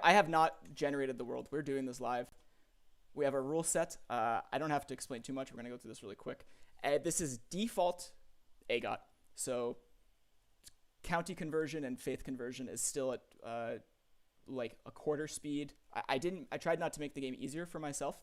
I have not generated the world. We're doing this live. We have a rule set. I don't have to explain too much. We're going to go through this really quick. This is default AGOT. So county conversion and faith conversion is still at like a quarter speed. I tried not to make the game easier for myself,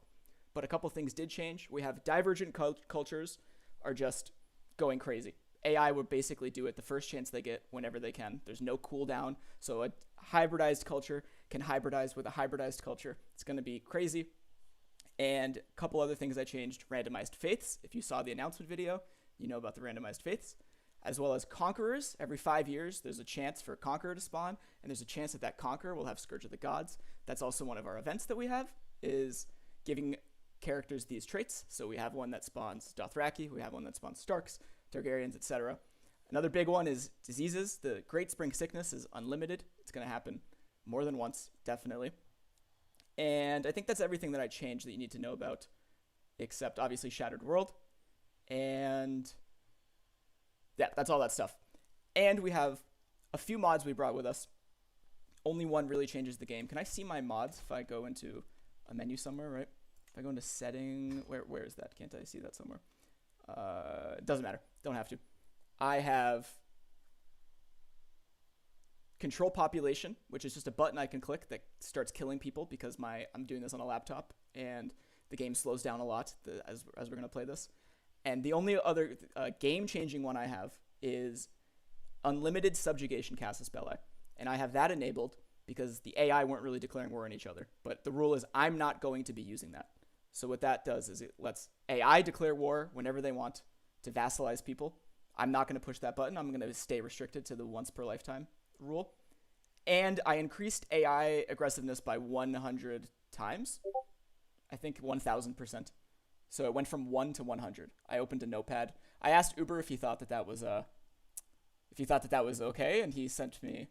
but a couple things did change. We have divergent cultures are just going crazy. AI would basically do it the first chance they get whenever they can. There's no cooldown. So a hybridized culture can hybridize with a hybridized culture. It's going to be crazy. And a couple other things I changed. Randomized faiths. If you saw the announcement video, you know about the randomized faiths. As well as conquerors. Every 5 years, there's a chance for a conqueror to spawn. And there's a chance that that conqueror will have Scourge of the Gods. That's also one of our events that we have, is giving characters these traits. So we have one that spawns Dothraki. We have one that spawns Starks, Targaryens, etc. Another big one is diseases. The Great Spring Sickness is unlimited. It's going to happen more than once, definitely. And I think that's everything that I changed that you need to know about, except obviously Shattered World. And yeah, that's all that stuff. And we have a few mods we brought with us. Only one really changes the game. Can I see my mods if I go into a menu somewhere, right? If I go into setting, where is that? Can't I see that somewhere? It doesn't matter. Don't have to. I have control population, which is just a button I can click that starts killing people because I'm doing this on a laptop and the game slows down a lot as we're going to play this. And the only other game-changing one I have is unlimited subjugation casus belli. And I have that enabled because the AI weren't really declaring war on each other. But the rule is I'm not going to be using that. So what that does is it lets AI declare war whenever they want to vassalize people. I'm not going to push that button. I'm going to stay restricted to the once per lifetime rule. And I increased AI aggressiveness by 100 times. I think 1,000%. So it went from 1 to 100. I opened a notepad. I asked Uber if he thought that was okay, and he sent me.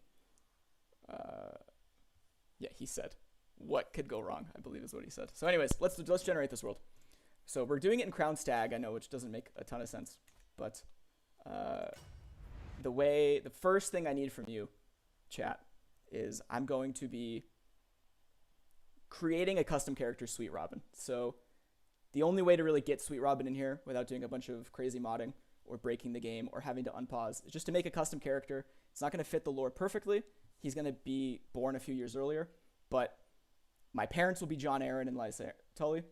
Yeah, he said, "What could go wrong?" I believe is what he said. So, anyways, let's generate this world. So we're doing it in Crown Stag. I know, which doesn't make a ton of sense, but the first thing I need from you, chat, is I'm going to be creating a custom character, Sweetrobin. So the only way to really get Sweetrobin in here without doing a bunch of crazy modding or breaking the game or having to unpause is just to make a custom character. It's not going to fit the lore perfectly. He's going to be born a few years earlier, but my parents will be Jon Arryn and Lysa Tully.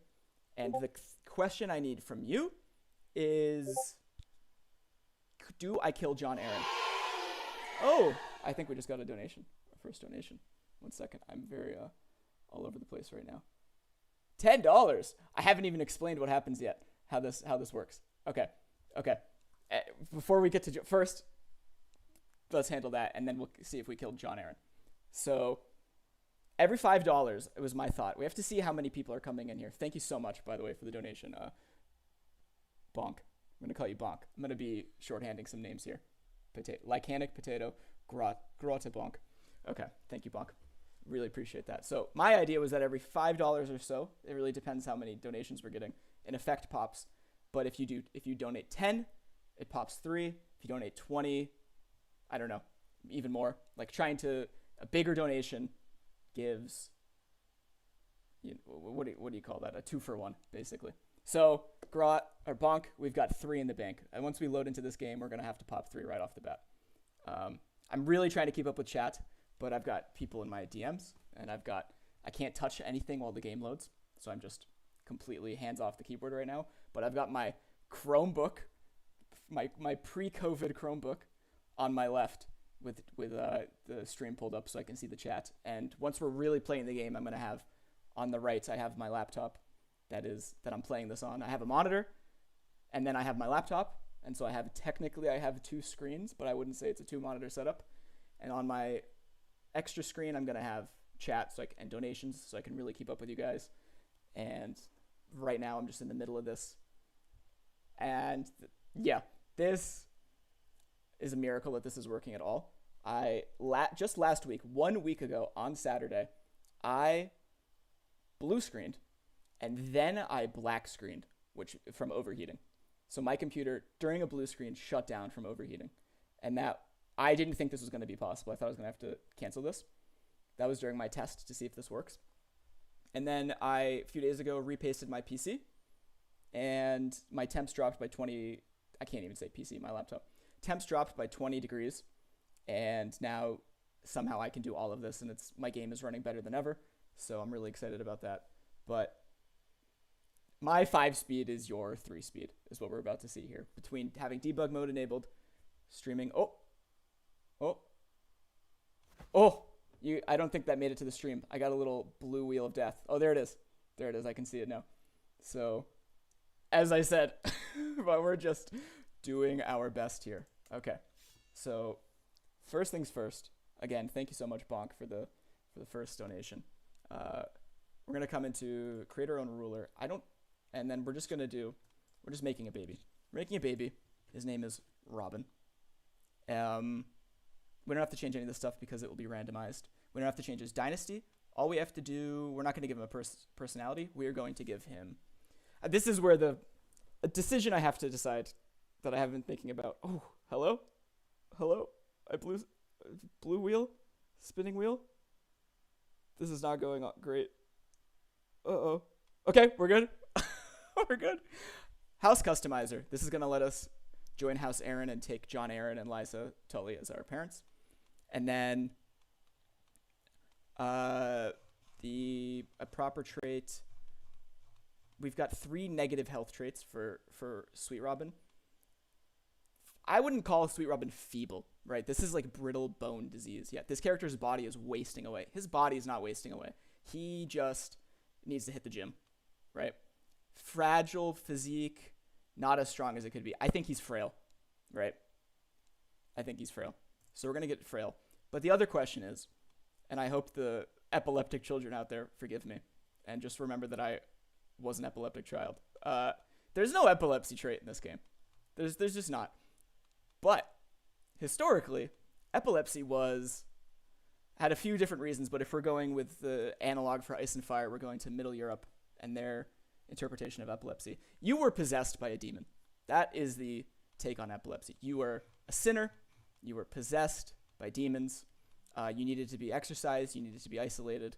And the question I need from you is, do I kill Jon Arryn? Oh, I think we just got a donation, our first donation. 1 second, I'm very all over the place right now. $10. I haven't even explained what happens yet. How this works. Okay. Before we get to first, let's handle that, and then we'll see if we killed Jon Arryn. So every $5, it was my thought. We have to see how many people are coming in here. Thank you so much, by the way, for the donation. Bonk. I'm gonna call you Bonk. I'm gonna be shorthanding some names here. Lycanic Potato, Grotte Bonk. Okay, thank you, Bonk. Really appreciate that. So my idea was that every $5 or so, it really depends how many donations we're getting, an effect pops. But if you donate 10, it pops 3. If you donate 20, I don't know, even more. Like a bigger donation gives, what do you call that? A 2-for-1, basically. So Grot or Bonk, we've got 3 in the bank. And once we load into this game, we're gonna have to pop 3 right off the bat. I'm really trying to keep up with chat, but I've got people in my DMs, and I can't touch anything while the game loads, so I'm just completely hands off the keyboard right now. But I've got my Chromebook, my pre-COVID Chromebook, on my left with the stream pulled up so I can see the chat. And once we're really playing the game, I'm gonna have on the right, I have my laptop that I'm playing this on. I have a monitor, and then I have my laptop, and so I have 2 screens, but I wouldn't say it's a 2-monitor setup. And on my extra screen, I'm gonna have chat and donations, so I can really keep up with you guys. And right now, I'm just in the middle of this. And yeah, this is a miracle that this is working at all. Just last week, 1 week ago on Saturday, I blue screened, and then I black screened, which from overheating. So my computer during a blue screen shut down from overheating, and that I didn't think this was going to be possible. I thought I was going to have to cancel this. That was during my test to see if this works. And then a few days ago, repasted my PC, and my temps dropped by 20. I can't even say PC, my laptop. Temps dropped by 20 degrees, and now somehow I can do all of this, and my game is running better than ever. So I'm really excited about that. But my 5-speed is your 3-speed, is what we're about to see here. Between having debug mode enabled, streaming. I don't think that made it to the stream. I got a little blue wheel of death. Oh, there it is. There it is. I can see it now. So, as I said, but we're just doing our best here. Okay. So, first things first. Again, thank you so much, Bonk, for the first donation. We're gonna come into create our own ruler. And then we're just making a baby. We're making a baby. His name is Robin. We don't have to change any of this stuff because it will be randomized. We don't have to change his dynasty. All we have to do, we're not going to give him a personality. We are going to give him. This is where a decision I have to decide that I have been thinking about. Oh, hello. I blue wheel, spinning wheel. This is not going on great. Uh-oh. Okay, we're good. We're good. House customizer. This is going to let us join House Aaron and take John Aaron and Liza Tully as our parents. And then a proper trait. We've got 3 negative health traits for Sweetrobin. I wouldn't call Sweetrobin feeble, right? This is like brittle bone disease. Yeah, this character's body is wasting away. His body is not wasting away. He just needs to hit the gym, right? Fragile physique, not as strong as it could be. I think he's frail, right? I think he's frail. So we're going to get frail. But the other question is, and I hope the epileptic children out there forgive me, and just remember that I was an epileptic child. There's no epilepsy trait in this game. There's just not. But historically, epilepsy had a few different reasons, but if we're going with the analog for Ice and Fire, we're going to Middle Europe and their interpretation of epilepsy. You were possessed by a demon. That is the take on epilepsy. You were a sinner. You were possessed by demons. You needed to be exorcised. You needed to be isolated.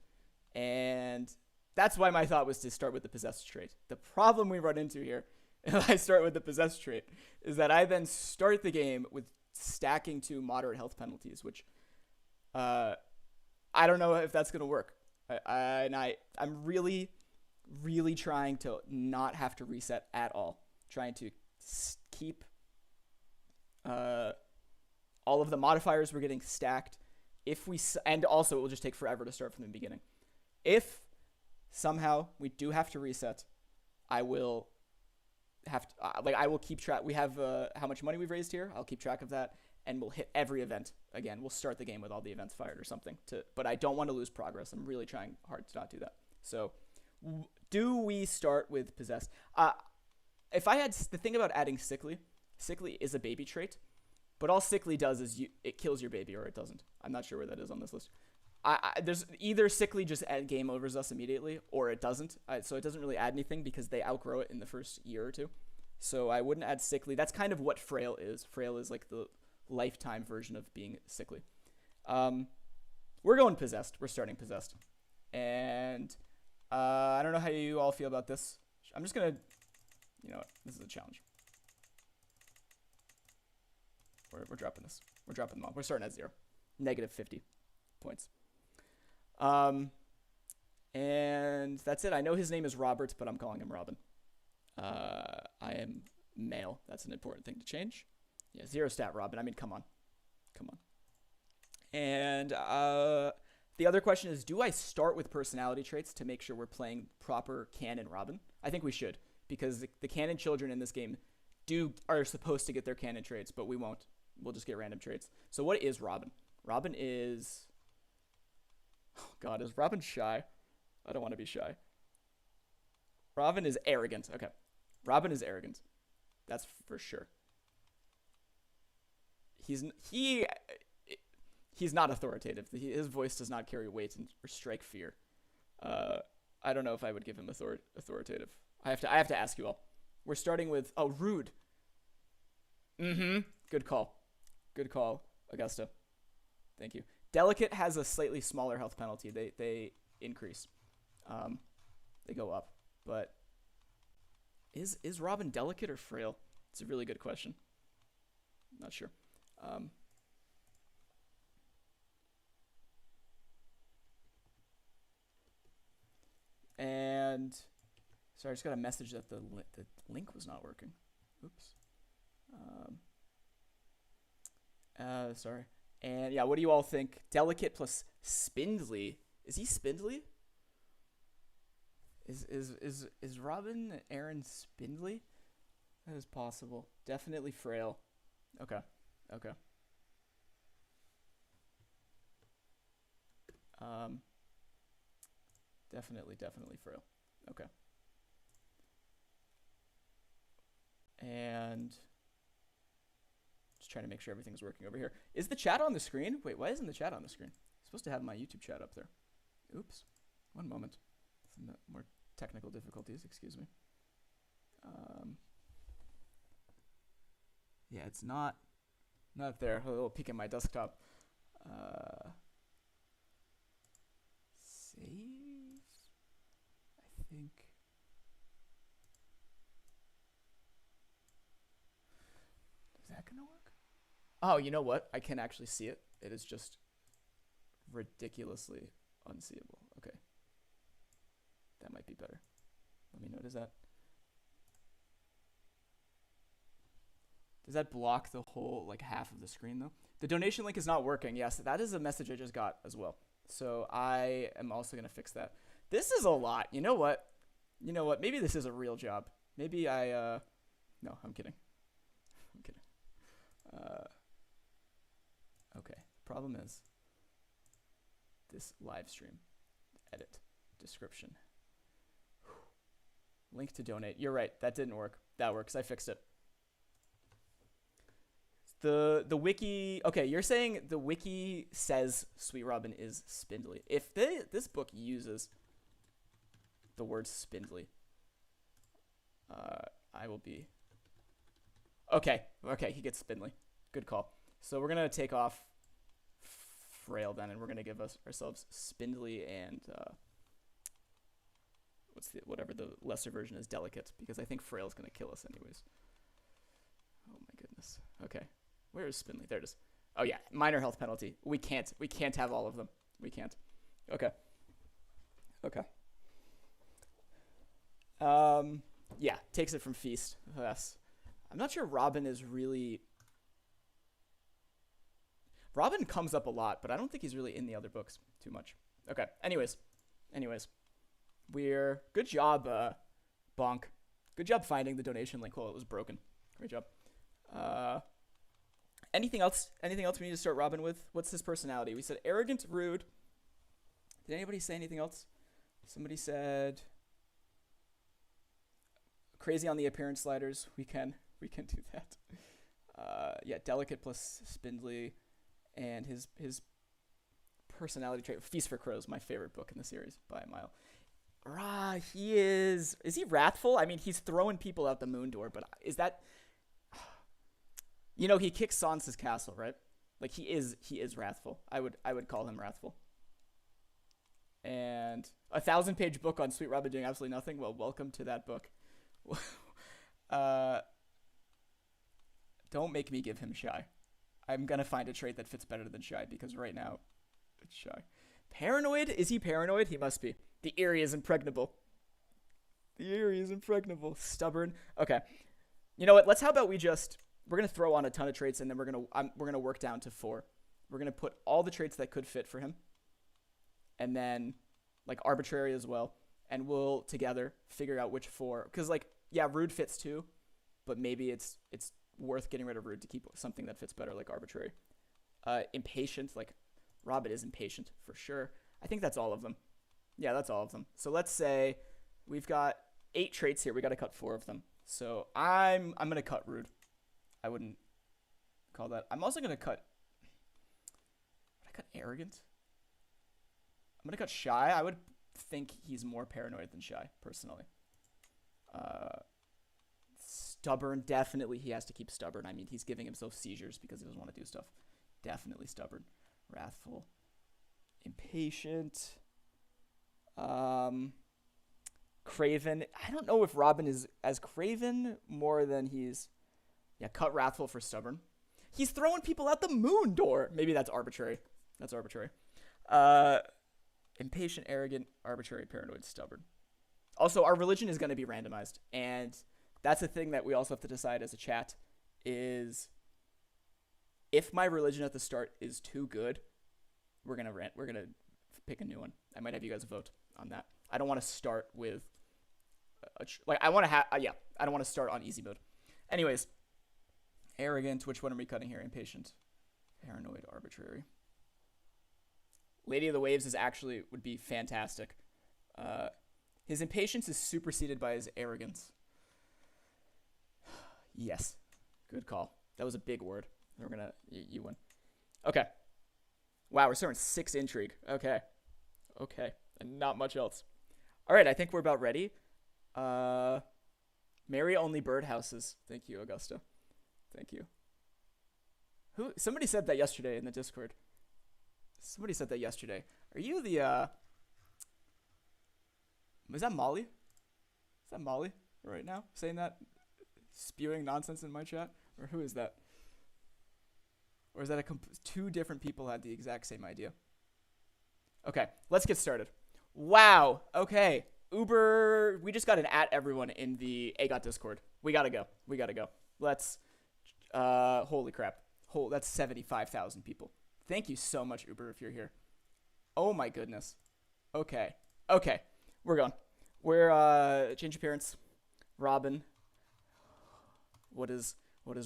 And that's why my thought was to start with the possessed trait. The problem we run into here, if I start with the possessed trait, is that I then start the game with stacking 2 moderate health penalties, which I don't know if that's going to work. I'm really, really trying to not have to reset at all. Trying to keep all of the modifiers we're getting stacked. And also it will just take forever to start from the beginning. If somehow we do have to reset, I will I will keep track. We have how much money we've raised here. I'll keep track of that, and we'll hit every event again. We'll start the game with all the events fired or something. But I don't want to lose progress. I'm really trying hard to not do that. So, do we start with possessed? If I had the thing about adding sickly is a baby trait, but all sickly does is it kills your baby or it doesn't. I'm not sure where that is on this list. There's either sickly just game overs us immediately, or it doesn't. So it doesn't really add anything because they outgrow it in the first year or two. So I wouldn't add sickly. That's kind of what frail is. Frail is like the lifetime version of being sickly. We're going possessed. We're starting possessed. And I don't know how you all feel about this. I'm just going to, you know what? This is a challenge. We're dropping this. We're dropping them all. We're starting at 0. Negative 50 points. And that's it. I know his name is Robert, but I'm calling him Robin. I am male. That's an important thing to change. Yeah, 0 stat Robin. I mean, come on. And the other question is, do I start with personality traits to make sure we're playing proper canon Robin? I think we should, because the canon children in this game are supposed to get their canon traits, but we won't. We'll just get random traits. So what is Robin? Robin is... Oh, God, is Robin shy? I don't want to be shy. Robin is arrogant. Okay. Robin is arrogant. That's for sure. He's not authoritative. His voice does not carry weight or strike fear. I don't know if I would give him authoritative. I have to ask you all. We're starting with rude. Good call, Augusta. Thank you. Delicate has a slightly smaller health penalty. They increase. They go up. But is Robin delicate or frail? It's a really good question. Not sure. And sorry, I just got a message that the link was not working. Oops. Sorry. And yeah, what do you all think? Delicate plus spindly. Is he spindly? Is Robin Aaron spindly? That is possible. Definitely frail. Okay. Okay. Definitely frail. Okay. And just trying to make sure everything's working over here. Is the chat on the screen? Wait, why isn't the chat on the screen? I'm supposed to have my YouTube chat up there. Oops. One moment. Some more technical difficulties, excuse me. Yeah, it's not there. A little peek at my desktop. Save? I think. Is that gonna work? Oh, you know what? I can actually see it. It is just ridiculously unseeable. Okay. That might be better. Let me know. Does that block the whole, like, half of the screen, though? The donation link is not working. Yes, that is a message I just got as well. So I am also going to fix that. This is a lot. You know what? Maybe this is a real job. Maybe I, no, I'm kidding. I'm kidding. Okay. Problem is this live stream. Edit. Description. Link to donate. You're right. That didn't work. That works. I fixed it. The wiki. Okay, you're saying the wiki says Sweetrobin is spindly. If this book uses the word spindly, I will be. Okay, he gets spindly. Good call. So we're gonna take off frail then, and we're gonna give ourselves spindly and whatever the lesser version is, delicate, because I think frail is gonna kill us anyways. Oh my goodness. Okay. Where is spindly? There it is. Oh yeah, minor health penalty. We can't have all of them. We can't. Okay. Okay. Yeah, takes it from feast. Yes. I'm not sure Robin is really. Robin comes up a lot, but I don't think he's really in the other books too much. Okay. Anyways. We're good job, Bonk. Good job finding the donation link while it was broken. Great job. Anything else? Anything else we need to start Robin with? What's his personality? We said arrogant, rude. Did anybody say anything else? Somebody said crazy on the appearance sliders. We can do that. Yeah, delicate plus spindly, and his personality trait. Feast for Crows, my favorite book in the series by a mile. He is. Is he wrathful? I mean, he's throwing people out the moon door, but is that? You know, he kicks Sansa's castle, right? Like he is wrathful. I would call him wrathful. And a 1,000-page book on Sweetrobin doing absolutely nothing. Well, welcome to that book. Don't make me give him shy. I'm gonna find a trait that fits better than shy because right now it's shy. Paranoid? Is he paranoid? He must be. The Eyrie is impregnable. Stubborn. Okay. You know what? How about we just. We're going to throw on a ton of traits, and then we're going to work down to 4. We're going to put all the traits that could fit for him, and then, like, arbitrary as well, and we'll together figure out which 4. Because, like, yeah, rude fits too, but maybe it's worth getting rid of rude to keep something that fits better, like arbitrary. Impatient, like, Robin is impatient for sure. I think that's all of them. Yeah, that's all of them. So let's say we've got 8 traits here. We got to cut 4 of them. So I'm going to cut rude. I wouldn't call that. I'm also going to cut. Would I cut arrogant? I'm going to cut shy. I would think he's more paranoid than shy, personally. Stubborn. Definitely he has to keep stubborn. I mean, he's giving himself seizures because he doesn't want to do stuff. Definitely stubborn. Wrathful. Impatient. Craven. I don't know if Robin is as craven more than he's... Yeah, cut wrathful for stubborn. He's throwing people out the moon door. Maybe that's arbitrary. That's arbitrary. Impatient, arrogant, arbitrary, paranoid, stubborn. Also, our religion is going to be randomized. And that's a thing that we also have to decide as a chat is if my religion at the start is too good, we're going to pick a new one. I might have you guys vote on that. I don't want to start with I want to have I don't want to start on easy mode. Anyways, arrogant, which one are we cutting here? Impatient, paranoid, arbitrary. Lady of the Waves would be fantastic. His impatience is superseded by his arrogance. Yes. Good call. That was a big word. We're gonna you win. Okay. Wow, we're starting 6 intrigue. Okay. And not much else. Alright, I think we're about ready. Marry only birdhouses. Thank you, Augusta. Thank you. Somebody said that yesterday in the Discord. Are you the is that Molly? Is that Molly right now saying that? Spewing nonsense in my chat? Or who is that? Or is that two different people had the exact same idea? Okay, let's get started. Wow. Okay. Uber, we just got an at everyone in the AGOT Discord. We gotta go. Let's, holy crap. That's 75,000 people. Thank you so much, Uber, if you're here. Oh my goodness. Okay. We're going. We're, change appearance. Robin. What is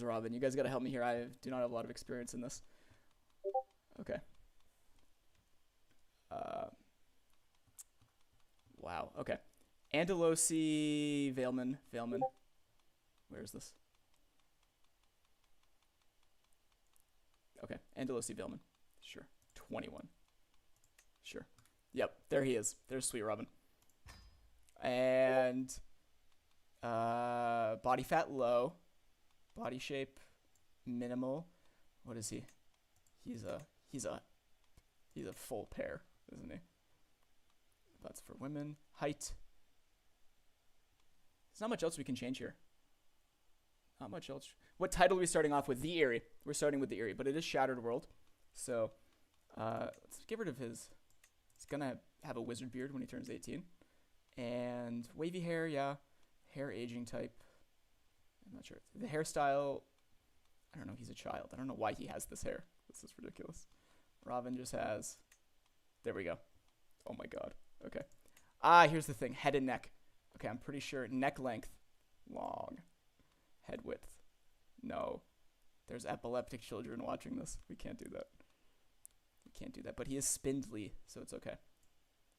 Robin? You guys gotta help me here. I do not have a lot of experience in this. Okay. Wow. Okay. Andalusi Veilman. Where is this? Okay. Andalusi Veilman. Sure. 21. Sure. Yep. There he is. There's Sweet Robin. And body fat low. Body shape minimal. What is he? He's a full pair, isn't he? That's for women. Height. There's not much else we can change here. Not much else. What title are we starting off with? The Eerie. We're starting with the Eerie, but it is Shattered World. So let's get rid of his... He's gonna have a wizard beard when he turns 18. And wavy hair, yeah. Hair aging type. I'm not sure. The hairstyle... I don't know. He's a child. I don't know why he has this hair. This is ridiculous. Robin just has... There we go. Oh my god. Okay. Here's the thing. Head and neck. Okay, I'm pretty sure neck length. Long. Head width. No. There's epileptic children watching this. We can't do that. But he is spindly, so it's okay.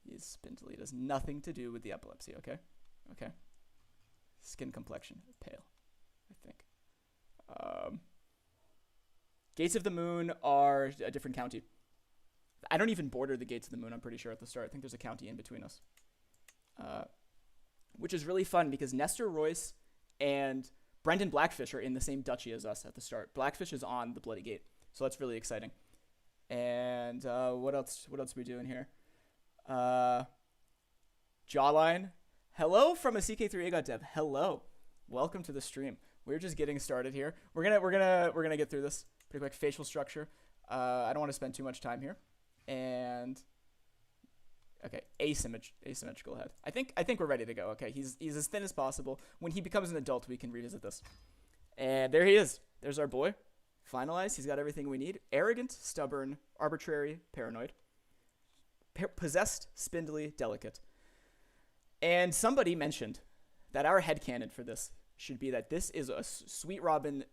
He is spindly. It has nothing to do with the epilepsy, okay? Okay. Skin complexion. Pale, I think. Gates of the Moon are a different county. I don't even border the Gates of the Moon, I'm pretty sure, at the start. I think there's a county in between us. Which is really fun because Nestor Royce and Brendan Blackfish are in the same duchy as us at the start. Blackfish is on the Bloody Gate, so that's really exciting. And what else are we doing here? Jawline. Hello from a CK3 AGOT dev. Hello. Welcome to the stream. We're just getting started here. We're gonna get through this pretty quick. Facial structure. I don't want to spend too much time here. And okay, asymmetrical head. I think we're ready to go. Okay, he's as thin as possible. When he becomes an adult, we can revisit this. And there he is. There's our boy. Finalized. He's got everything we need. Arrogant, stubborn, arbitrary, paranoid. Possessed, spindly, delicate. And somebody mentioned that our headcanon for this should be that this is a Sweet Robin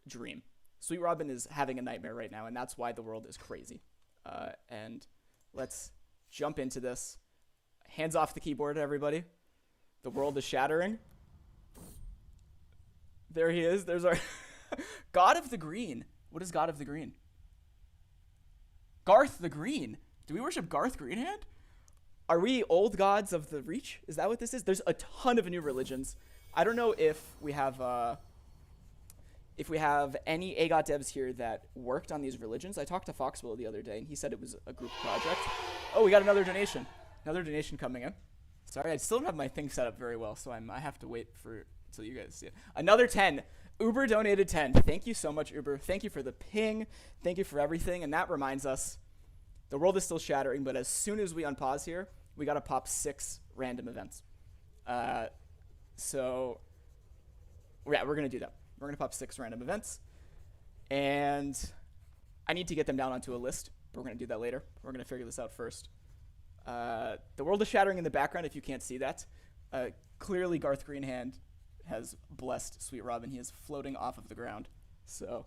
dream. Sweet Robin is having a nightmare right now, and that's why the world is crazy. And let's jump into this. Hands off the keyboard, everybody. The world is shattering. There he is. There's our God of the Green. What is God of the Green? Garth the Green. Do we worship Garth Greenhand? Are we old gods of the Reach? Is that what this is? There's a ton of new religions. I don't know if we have if we have any AGOT devs here that worked on these religions. I talked to Foxwell the other day, and he said it was a group project. Oh, we got another donation. Another donation coming in. Sorry, I still don't have my thing set up very well, so I have to wait until you guys see it. Another 10. Uber donated 10. Thank you so much, Uber. Thank you for the ping. Thank you for everything. And that reminds us, the world is still shattering, but as soon as we unpause here, we got to pop 6 random events. So, yeah, we're going to do that. We're going to pop 6 random events. And I need to get them down onto a list, but we're going to do that later. We're going to figure this out first. The world is shattering in the background, if you can't see that. Clearly, Garth Greenhand has blessed Sweetrobin. He is floating off of the ground. So,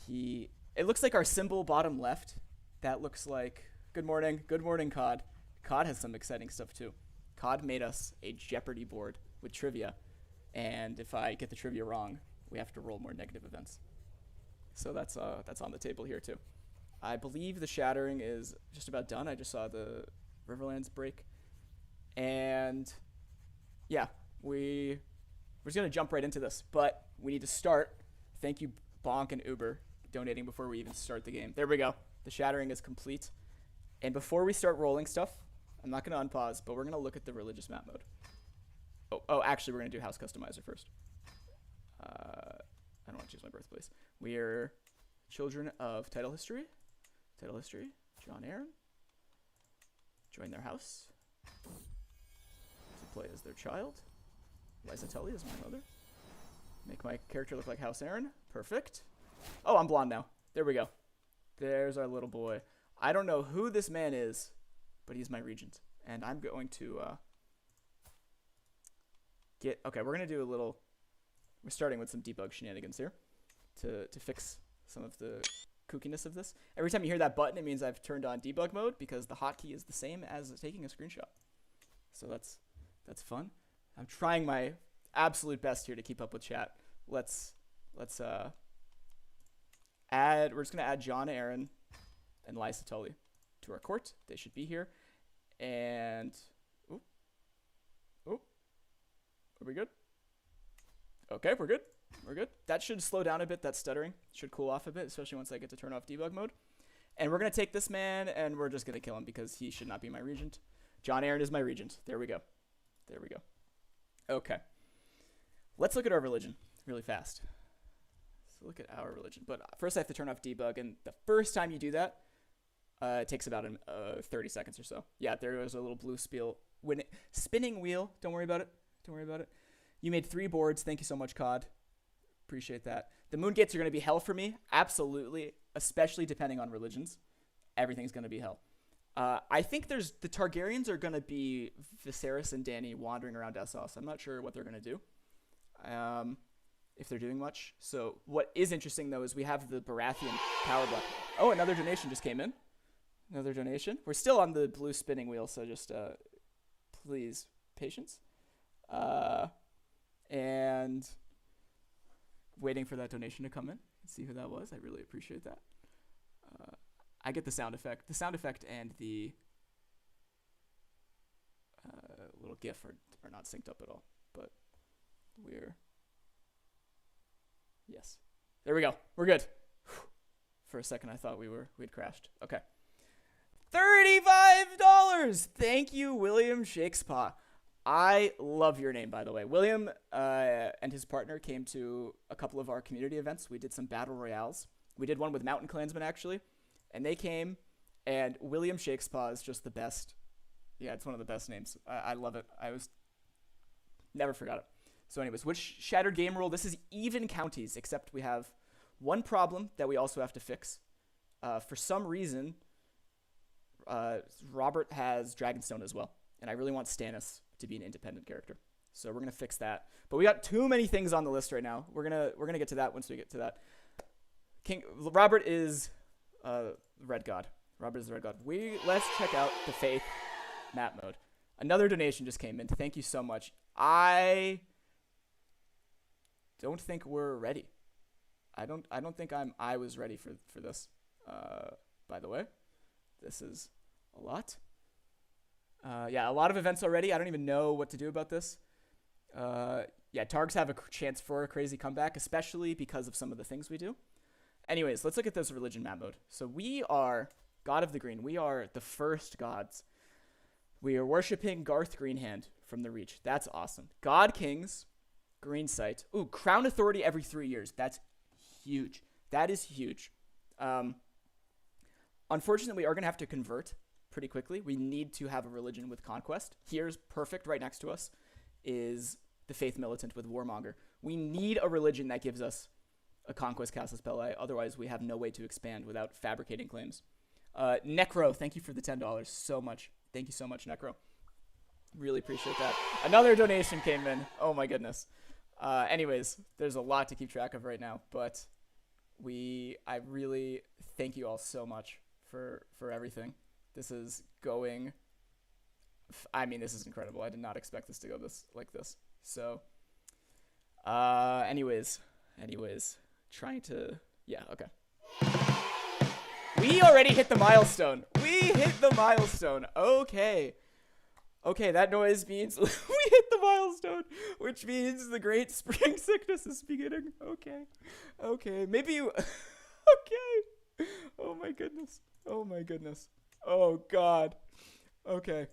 it looks like our symbol bottom left. That looks like, good morning, COD. COD has some exciting stuff too. COD made us a Jeopardy board with trivia. And if I get the trivia wrong, we have to roll more negative events. So that's on the table here too. I believe the shattering is just about done. I just saw the Riverlands break. And yeah, we're just going to jump right into this. But we need to start. Thank you, Bonk and Uber, donating before we even start the game. There we go. The shattering is complete. And before we start rolling stuff, I'm not going to unpause, but we're going to look at the religious map mode. Oh, actually, we're going to do house customizer first. I don't want to choose my birthplace. We are children of title history. Title history. John Aaron. Join their house. To play as their child. Liza Tully is my mother. Make my character look like House Aaron. Perfect. Oh, I'm blonde now. There we go. There's our little boy. I don't know who this man is, but he's my regent. And I'm going to okay, we're going to do a little, we're starting with some debug shenanigans here to fix some of the kookiness of this. Every time you hear that button, it means I've turned on debug mode because the hotkey is the same as taking a screenshot. So that's fun. I'm trying my absolute best here to keep up with chat. Let's add, we're just going to add John Aaron and Liza Tully to our court. They should be here. And, are we good? Okay, we're good. We're good. That should slow down a bit. That stuttering should cool off a bit, especially once I get to turn off debug mode. And we're going to take this man, and we're just going to kill him because he should not be my regent. John Aaron is my regent. There we go. There we go. Okay. Let's look at our religion really fast. So look at our religion. But first I have to turn off debug, and the first time you do that, it takes about 30 seconds or so. Yeah, there was a little blue spinning wheel. Don't worry about it. Don't worry about it. You made 3 boards. Thank you so much, COD. Appreciate that. The moon gates are going to be hell for me. Absolutely. Especially depending on religions. Everything's going to be hell. I think the Targaryens are going to be Viserys and Dany wandering around Essos. I'm not sure what they're going to do. If they're doing much. So what is interesting, though, is we have the Baratheon power block. Oh, another donation just came in. Another donation. We're still on the blue spinning wheel, so just please, patience. And waiting for that donation to come in. See who that was. I really appreciate that. I get the sound effect. The sound effect and the little GIF are not synced up at all. But yes. There we go. We're good. For a second, I thought we'd crashed. Okay. $35! Thank you, William Shakespeare. I love your name, by the way. William and his partner came to a couple of our community events. We did some battle royales. We did one with Mountain Clansmen, actually. And they came, and William Shakespeare is just the best. Yeah, it's one of the best names. I love it. Never forgot it. So anyways, which Shattered Game Rule? This is even counties, except we have one problem that we also have to fix. For some reason, Robert has Dragonstone as well. And I really want Stannis to be an independent character. So we're going to fix that. But we got too many things on the list right now. We're going to get to that once we get to that. Robert is Red God. Robert is the Red God. Let's check out the Faith map mode. Another donation just came in. Thank you so much. I don't think we're ready. I don't think I was ready for this. By the way, this is a lot. Yeah, a lot of events already. I don't even know what to do about this. yeah, Targs have a chance for a crazy comeback, especially because of some of the things we do. Anyways, let's look at this religion map mode. So we are God of the Green. We are the first gods. We are worshiping Garth Greenhand from the Reach. That's awesome. God Kings, Green Sight. Ooh, Crown Authority every 3 years. That's huge. That is huge. Unfortunately, we are going to have to convert pretty quickly. We need to have a religion with conquest. Here's perfect right next to us is the Faith Militant with Warmonger. We need a religion that gives us a conquest castle spell. Otherwise, we have no way to expand without fabricating claims. Necro, thank you for the $10 so much. Thank you so much, Necro. Really appreciate that. Another donation came in. Oh my goodness. Anyways, there's a lot to keep track of right now, but I really thank you all so much for everything. This is going, I mean, this is incredible. I did not expect this to go like this. So, anyways, trying to, yeah, okay. We already hit the milestone. We hit the milestone. Okay. Okay, that noise means we hit the milestone, which means the great spring sickness is beginning. Okay. Okay, maybe you, okay. Oh my goodness. Oh my goodness. Oh God. Okay.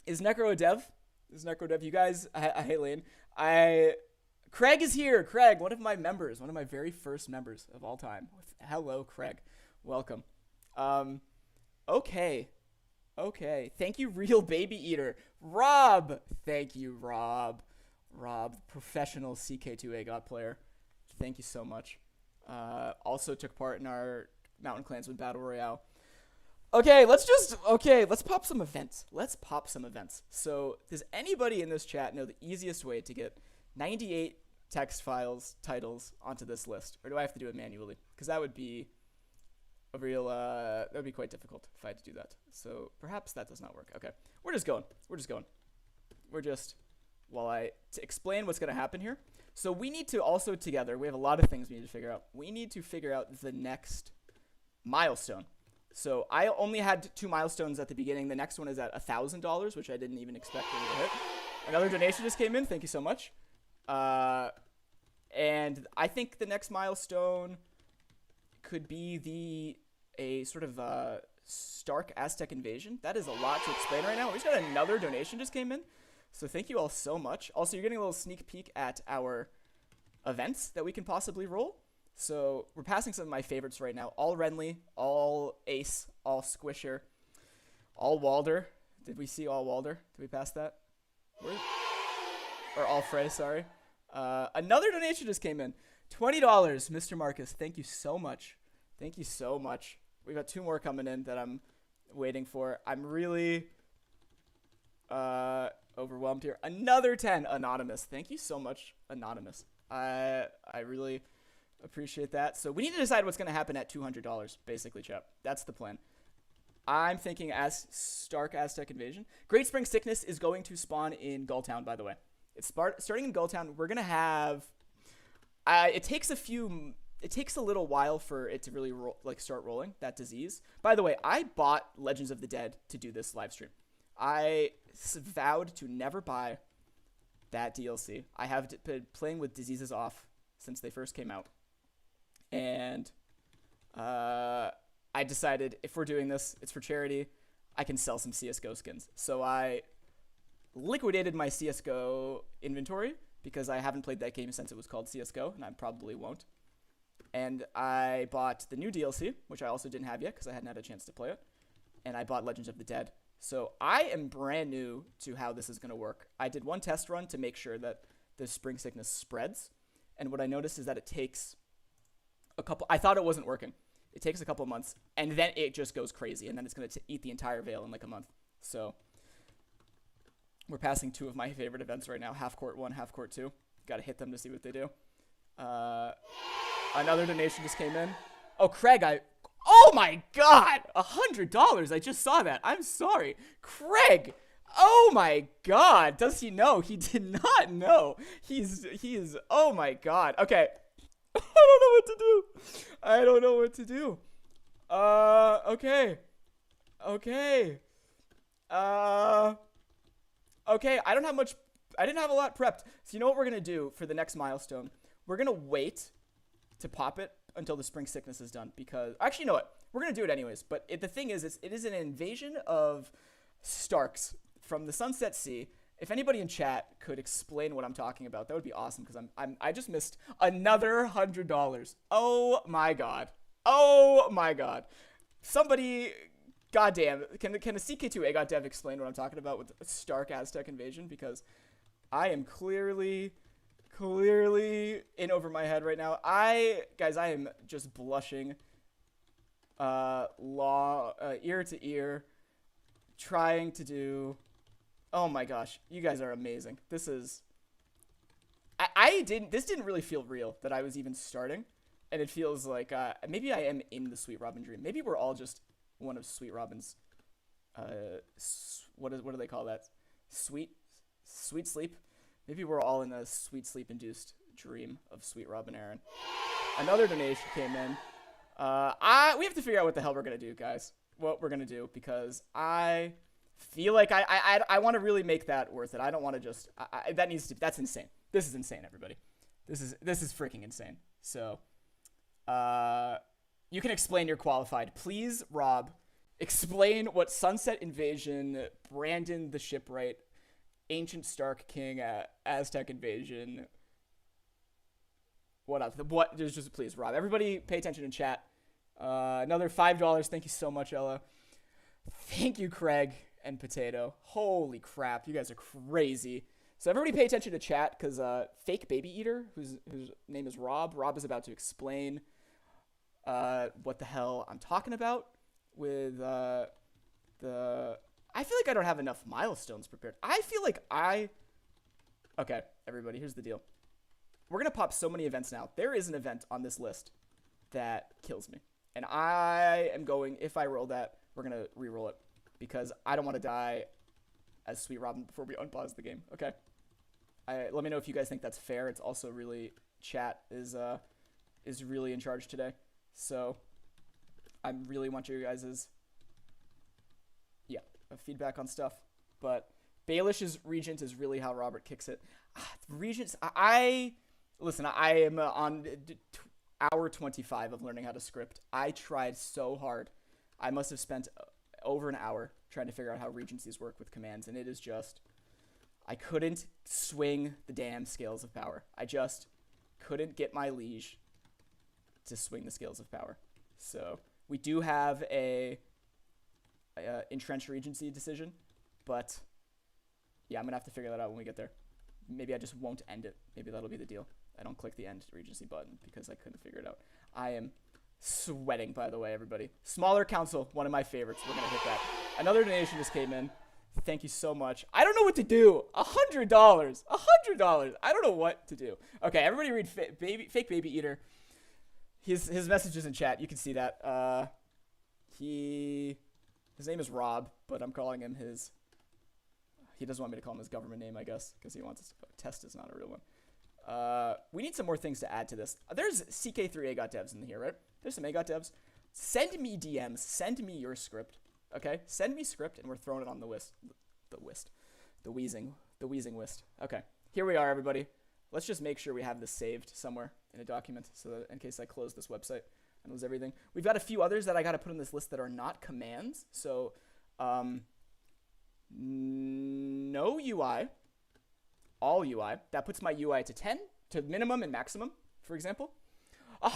Is Necro a dev? Is Necro a dev? You guys, hey Lane. Craig is here. Craig, one of my members, one of my very first members of all time. Hello, Craig. Welcome. Okay. Okay. Thank you, Real Baby Eater. Rob. Thank you, Rob. Rob, professional CK2A God player. Thank you so much. Also took part in our Mountain Clansman Battle Royale. Okay, let's pop some events. Let's pop some events. So, does anybody in this chat know the easiest way to get 98 text files, titles onto this list? Or do I have to do it manually? Because that would be a real, that would be quite difficult if I had to do that. So, perhaps that does not work. Okay, we're just going. While I explain what's going to happen here. So, we need to also together, we have a lot of things we need to figure out. We need to figure out the next milestone. So I only had 2 milestones at the beginning. The next one is at $1,000, which I didn't even expect to hit. Another donation just came in. Thank you so much. And I think the next milestone could be a sort of Stark Aztec invasion. That is a lot to explain right now. We just got another donation just came in. So thank you all so much. Also, you're getting a little sneak peek at our events that we can possibly roll. So we're passing some of my favorites right now. All Renly, all Ace, all Squisher, all Walder. Did we see all Walder? Did we pass that? Or all Frey, sorry. Another donation just came in. $20, Mr. Marcus. Thank you so much. Thank you so much. We've got 2 more coming in that I'm waiting for. I'm really overwhelmed here. Another 10, Anonymous. Thank you so much, Anonymous. I really appreciate that. So we need to decide what's going to happen at $200, basically, chat. That's the plan. I'm thinking as Stark Aztec invasion. Great Spring Sickness is going to spawn in Gulltown, by the way. It's starting in Gulltown. We're going to have... it takes a little while for it to really start rolling, that disease. By the way, I bought Legends of the Dead to do this live stream. I vowed to never buy that DLC. I have been playing with diseases off since they first came out. And I decided if we're doing this, it's for charity, I can sell some CSGO skins. So I liquidated my CSGO inventory because I haven't played that game since it was called CSGO, and I probably won't. And I bought the new DLC, which I also didn't have yet because I hadn't had a chance to play it. And I bought Legends of the Dead. So I am brand new to how this is going to work. I did 1 test run to make sure that the spring sickness spreads. And what I noticed is that it takes I thought it wasn't working. It takes a couple months, and then it just goes crazy, and then it's going to eat the entire Veil in like a month. So we're passing 2 of my favorite events right now, Half Court 1, Half Court 2. Got to hit them to see what they do. Another donation just came in. Oh, Craig, oh my God, $100. I just saw that. I'm sorry. Craig, oh my God. Does he know? He did not know. He is, oh my God. Okay. I don't know what to do. Okay. Okay. I don't have much I didn't have a lot prepped. So you know what we're going to do for the next milestone? We're going to wait to pop it until the spring sickness is done, because actually, you know what? We're going to do it anyways. But the thing is, it is an invasion of Starks from the Sunset Sea. If anybody in chat could explain what I'm talking about, that would be awesome, because I just missed another $100. Oh my god. Oh my god. Somebody, goddamn, can a CK2 AGOT dev explain what I'm talking about with Stark Aztec invasion? Because I am clearly in over my head right now. Guys, I am just blushing, ear to ear, trying to do. Oh my gosh, you guys are amazing. This is. This didn't really feel real that I was even starting, and it feels like maybe I am in the Sweetrobin dream. Maybe we're all just one of Sweetrobin's. What do they call that? Sweet sleep. Maybe we're all in a sweet sleep induced dream of Sweetrobin Aaron. Another donation came in. We have to figure out what the hell we're gonna do, guys. What we're gonna do, because I feel like I want to really make that worth it. I don't want to just that's insane. This is insane, everybody. This is freaking insane. So you can explain, you're qualified. Please, Rob, explain what Sunset Invasion, Brandon the Shipwright, Ancient Stark King, Aztec Invasion. What? Just please, Rob. Everybody, pay attention in chat. Another $5. Thank you so much, Ella. Thank you, Craig and Potato. Holy crap, you guys are crazy. So everybody pay attention to chat, because Fake Baby Eater, whose name is Rob is about to explain what the hell I'm talking about with I feel like I don't have enough milestones prepared. I feel like okay, everybody, here's the deal. We're going to pop so many events now. There is an event on this list that kills me. And I am going, if I roll that, we're going to re-roll it, because I don't want to die as Sweetrobin before we unpause the game, okay? Let me know if you guys think that's fair. It's also really, chat is really in charge today. So I really want your guys' feedback on stuff. But Baelish's Regent is really how Robert kicks it. Regents, listen, I am on hour 25 of learning how to script. I tried so hard. I must have spent over an hour trying to figure out how regencies work with commands, and it is just, I couldn't swing the damn scales of power. I just couldn't get my liege to swing the scales of power. So we do have a entrenched regency decision, but yeah, I'm gonna have to figure that out when we get there. Maybe I just won't end it. Maybe that'll be the deal. I don't click the end regency button because I couldn't figure it out. I am sweating, by the way, everybody. Smaller council, one of my favorites. We're gonna hit that. Another donation just came in. Thank you so much. I don't know what to do. $100. $100. I don't know what to do. Okay, everybody read Fake Baby Eater. His message is in chat. You can see that. His name is Rob, but I'm calling him his. He doesn't want me to call him his government name, I guess, because he wants us to test is not a real one. We need some more things to add to this. There's CK3 AGOT devs in here, right? There's some AGOT devs. Send me DMs. Send me your script. Okay? Send me script, and we're throwing it on the wheezing whist. Okay. Here we are, everybody. Let's just make sure we have this saved somewhere in a document, so that in case I close this website and lose everything. We've got a few others that I got to put on this list that are not commands. So, no UI, all UI. That puts my UI to 10, to minimum and maximum, for example. $150!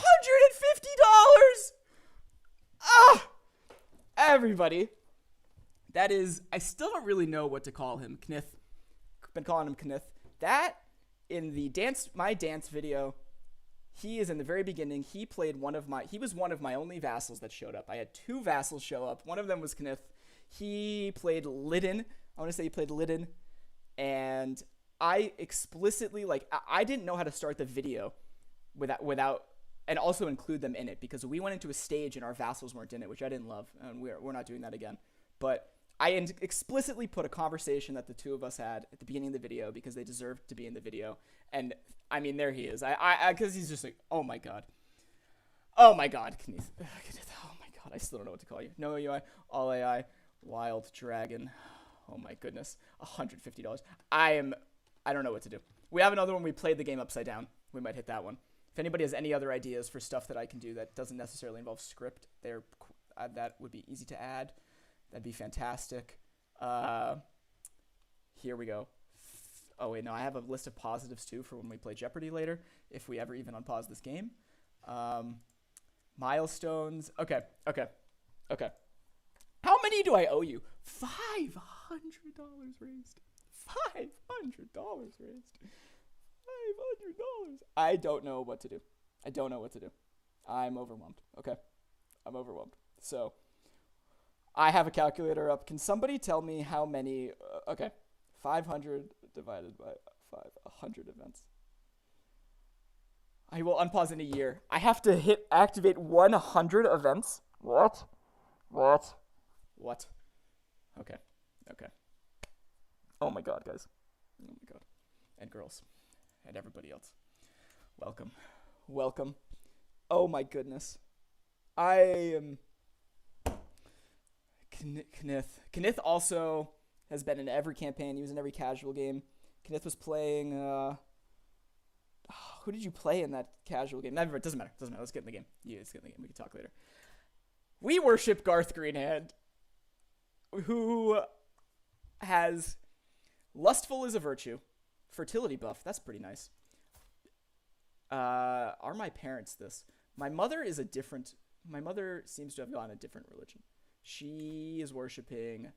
Ah! Everybody. That is, I still don't really know what to call him. Knith. Been calling him Knith. That, in the my dance video, he is in the very beginning. He was one of my only vassals that showed up. I had 2 vassals show up. One of them was Knith. He played Lidden. I want to say he played Lidden. And I explicitly, I didn't know how to start the video without, and also include them in it, because we went into a stage and our vassals weren't in it, which I didn't love. And we're not doing that again. But I explicitly put a conversation that the 2 of us had at the beginning of the video because they deserved to be in the video. And I mean, there he is. Because he's just like, oh my god. Oh my god, Knees. Oh my god, I still don't know what to call you. No UI, all AI, Wild Dragon. Oh my goodness, $150. I am I don't know what to do. We have another one. We played the game upside down. We might hit that one. If anybody has any other ideas for stuff that I can do that doesn't necessarily involve script, that would be easy to add. That'd be fantastic. Here we go. Oh, wait, no, I have a list of positives, too, for when we play Jeopardy later, if we ever even unpause this game. Milestones. Okay. How many do I owe you? $500 raised. $500 raised. $500. I don't know what to do. I'm overwhelmed. Okay. I'm overwhelmed. So, I have a calculator up. Can somebody tell me how many... okay. 500 divided by 100 events. I will unpause in a year. I have to activate 100 events? What? Okay. Oh my god, guys. Oh my god. And girls. And everybody else. Welcome. Oh my goodness. I am... Kenneth also has been in every campaign. He was in every casual game. Kenneth was playing... who did you play in that casual game? Never, it doesn't matter. Let's get in the game. Yeah, let's get in the game. We can talk later. We worship Garth Greenhand, who has Lustful is a Virtue, fertility buff. That's pretty nice. Are my parents this? My mother seems to have gone a different religion. She is worshiping...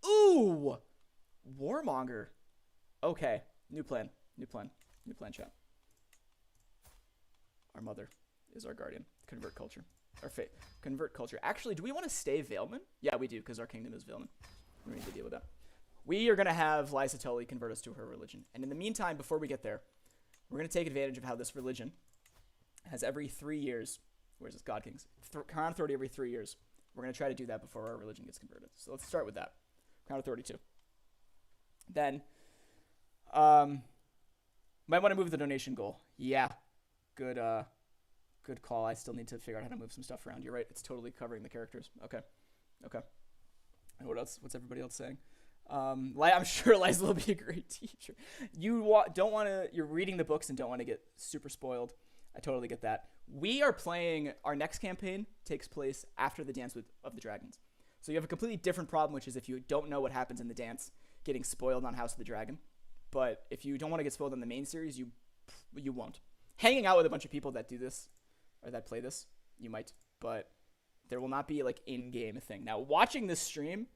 Ooh! Warmonger. Okay. New plan, chat. Our mother is our guardian. Convert culture. Convert culture. Actually, do we want to stay Valeman? Yeah, we do, because our kingdom is Valeman. We need to deal with that. We are going to have Liza Tully convert us to her religion. And in the meantime, before we get there, we're going to take advantage of how this religion has every 3 years... Where's this? God Kings. Crown Authority every 3 years. We're going to try to do that before our religion gets converted. So let's start with that. Crown Authority 2. Then, might want to move the donation goal. Yeah. Good call. I still need to figure out how to move some stuff around. You're right. It's totally covering the characters. Okay. And what else? What's everybody else saying? I'm sure Liza will be a great teacher. You're reading the books and don't want to get super spoiled. I totally get that. We are playing, our next campaign takes place after the Dance of the Dragons. So you have a completely different problem, which is if you don't know what happens in the dance, getting spoiled on House of the Dragon. But if you don't want to get spoiled on the main series, you won't. Hanging out with a bunch of people that do this, or that play this, you might. But there will not be like in-game thing. Now, watching this stream,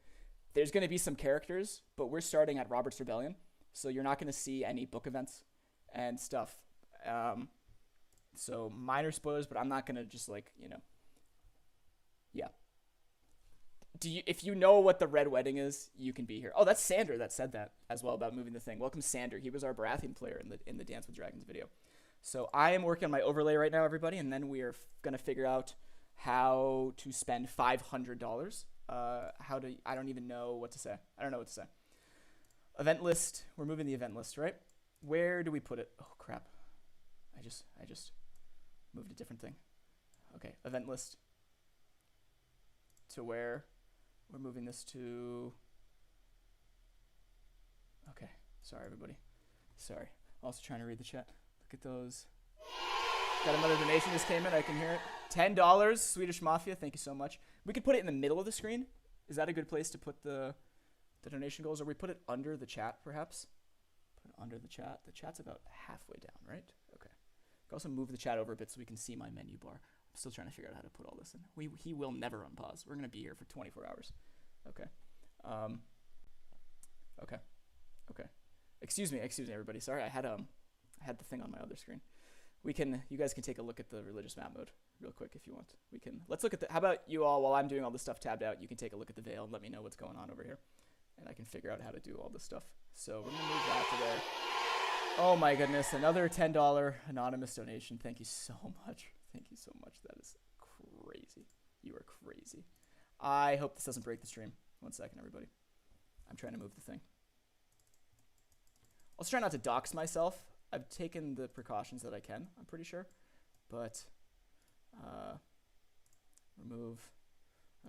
there's going to be some characters, but we're starting at Robert's Rebellion. So you're not going to see any book events and stuff. So minor spoilers, but I'm not going to just yeah. If you know what the Red Wedding is, you can be here. Oh, that's Sander that said that as well about moving the thing. Welcome, Sander. He was our Baratheon player in the Dance with Dragons video. So I am working on my overlay right now, everybody, and then we are going to figure out how to spend $500. I don't even know what to say. I don't know what to say. Event list. We're moving the event list, right? Where do we put it? Oh, crap. I just moved a different thing. Okay, event list. To where? We're moving this to... Okay, sorry, everybody. Sorry. Also trying to read the chat. Look at those. Got another donation just came in. I can hear it. $10, Swedish Mafia. Thank you so much. We could put it in the middle of the screen. Is that a good place to put the donation goals? Or we put it under the chat, perhaps? Put it under the chat. The chat's about halfway down, right? Okay. I can also move the chat over a bit so we can see my menu bar. I'm still trying to figure out how to put all this in. He will never unpause. We're going to be here for 24 hours. Okay. Okay. Excuse me, everybody. Sorry, I had the thing on my other screen. You guys can take a look at the religious map mode real quick if you want. Let's look at how about you all, while I'm doing all this stuff tabbed out, you can take a look at the veil and let me know what's going on over here. And I can figure out how to do all this stuff. So we're going to move that to there. Oh my goodness, another $10 anonymous donation. Thank you so much. Thank you so much. That is crazy. You are crazy. I hope this doesn't break the stream. 1 second, everybody. I'm trying to move the thing. I'll try not to dox myself. I've taken the precautions that I can, I'm pretty sure. But, remove.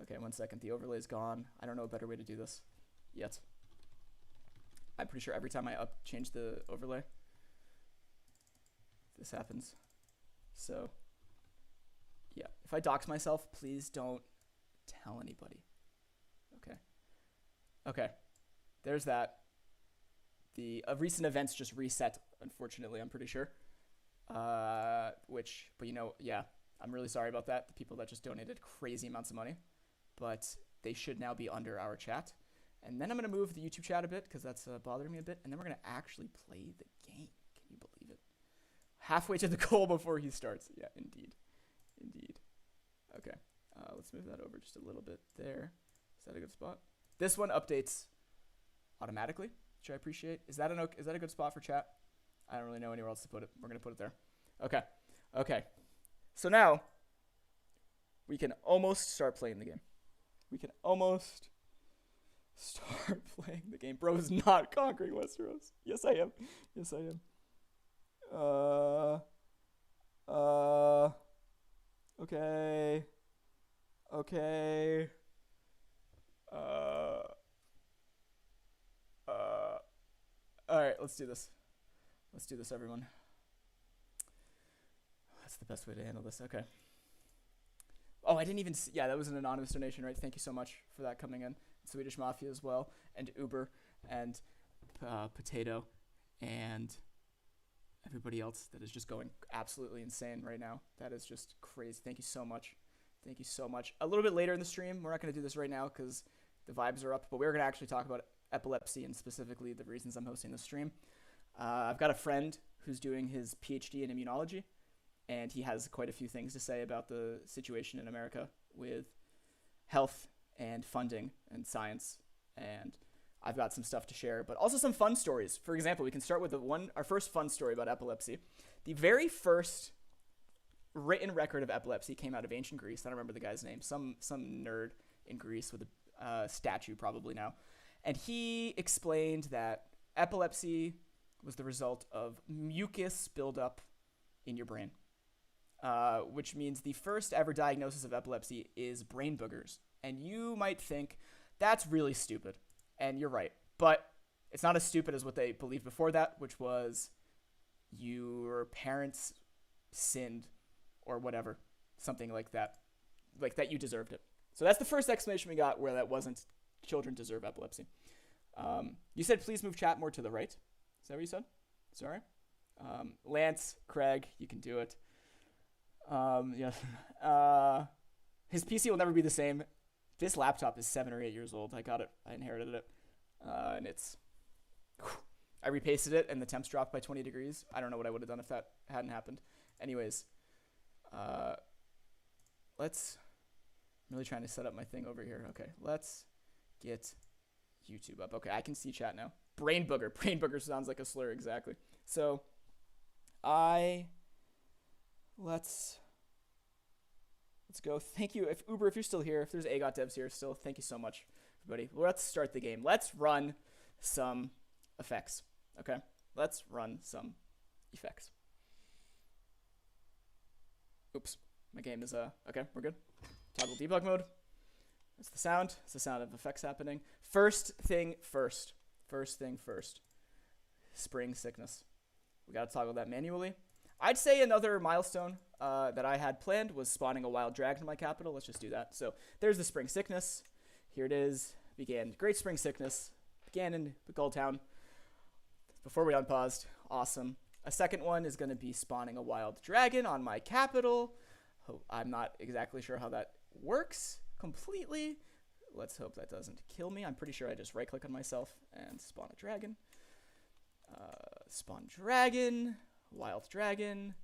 Okay, 1 second. The overlay's gone. I don't know a better way to do this yet. I'm pretty sure every time I change the overlay, this happens. So, yeah. If I dox myself, please don't tell anybody. Okay. Okay. There's that. The recent events just reset, unfortunately, I'm pretty sure. But yeah, I'm really sorry about that. The people that just donated crazy amounts of money. But they should now be under our chat. And then I'm going to move the YouTube chat a bit because that's bothering me a bit. And then we're going to actually play the game. Can you believe it? Halfway to the goal before he starts. Yeah, indeed. Indeed. Okay. Let's move that over just a little bit there. Is that a good spot? This one updates automatically, which I appreciate. Is that a good spot for chat? I don't really know anywhere else to put it. We're going to put it there. Okay. Okay. So now we can almost start playing the game. We can almost start playing the game. Bro is not conquering Westeros. Yes, I am. Yes, I am. Okay. Okay. Alright, let's do this. Let's do this, everyone. That's the best way to handle this. Okay. Oh, I didn't even see. Yeah, that was an anonymous donation, right? Thank you so much for that coming in. Swedish Mafia as well, and Uber, and Potato, and everybody else that is just going absolutely insane right now. That is just crazy. Thank you so much. Thank you so much. A little bit later in the stream, we're not going to do this right now because the vibes are up, but we're going to actually talk about epilepsy and specifically the reasons I'm hosting this stream. I've got a friend who's doing his PhD in immunology, and he has quite a few things to say about the situation in America with health and funding and science, and I've got some stuff to share, but also some fun stories. For example, we can start with our first fun story about epilepsy. The very first written record of epilepsy came out of ancient Greece. I don't remember the guy's name. Some nerd in Greece with a statue probably now. And he explained that epilepsy was the result of mucus buildup in your brain, which means the first ever diagnosis of epilepsy is brain boogers. And you might think, that's really stupid. And you're right. But it's not as stupid as what they believed before that, which was your parents sinned or whatever, something like that you deserved it. So that's the first explanation we got where that wasn't children deserve epilepsy. You said please move chat more to the right. Is that what you said? Sorry. Lance, Craig, you can do it. Yeah. His PC will never be the same. This laptop is 7 or 8 years old. I got it. I inherited it. And I repasted it and the temps dropped by 20 degrees. I don't know what I would have done if that hadn't happened. Anyways, I'm really trying to set up my thing over here. Okay, let's get YouTube up. Okay, I can see chat now. Brain booger. Brain booger sounds like a slur, exactly. So, let's go. Thank you. If Uber, if you're still here, if there's AGOT devs here still, thank you so much, everybody. Let's start the game. Let's run some effects. Okay, let's run some effects. Oops, my game is okay. We're good. Toggle debug mode. That's the sound. It's the sound of effects happening. First thing first. Spring sickness. We gotta toggle that manually. I'd say another milestone that I had planned was spawning a wild dragon in my capital. Let's just do that. So there's the spring sickness. Here it is. Began great spring sickness. Began in Gold Town. Before we unpaused. Awesome. A second one is going to be spawning a wild dragon on my capital. I'm not exactly sure how that works completely. Let's hope that doesn't kill me. I'm pretty sure I just right click on myself and spawn a dragon. Spawn dragon. Wild dragon.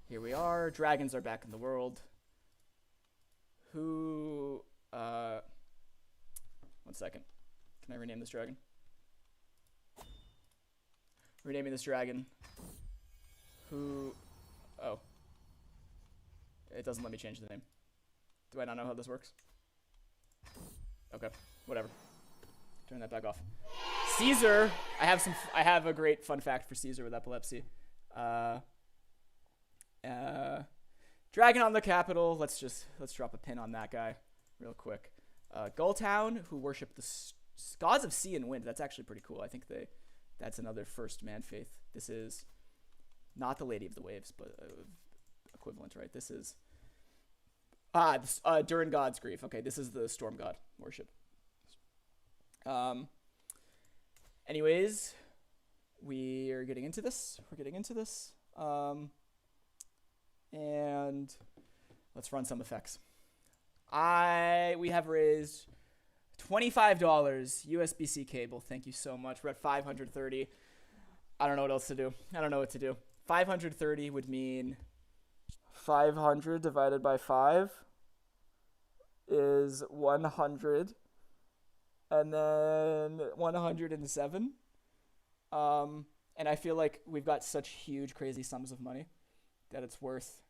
Here we are. Dragons are back in the world. One second. Can I rename this dragon? Renaming this dragon. Oh. It doesn't let me change the name. Do I not know how this works? Okay, whatever. Turn that back off. Caesar! I have a great fun fact for Caesar with epilepsy. Dragon on the capital. Let's drop a pin on that guy real quick. Gulltown, who worship the gods of sea and wind. That's actually pretty cool. I think they That's another first man faith. This is not the Lady of the Waves, but equivalent, right? This is during God's grief. Okay, this is the storm god worship. Anyways, we are getting into this. And let's run some effects. We have raised $25 USB-C cable. Thank you so much. We're at 530. I don't know what else to do. I don't know what to do. 530 would mean 500 divided by 5 is 100. And then 107. And I feel like we've got such huge, crazy sums of money that it's worth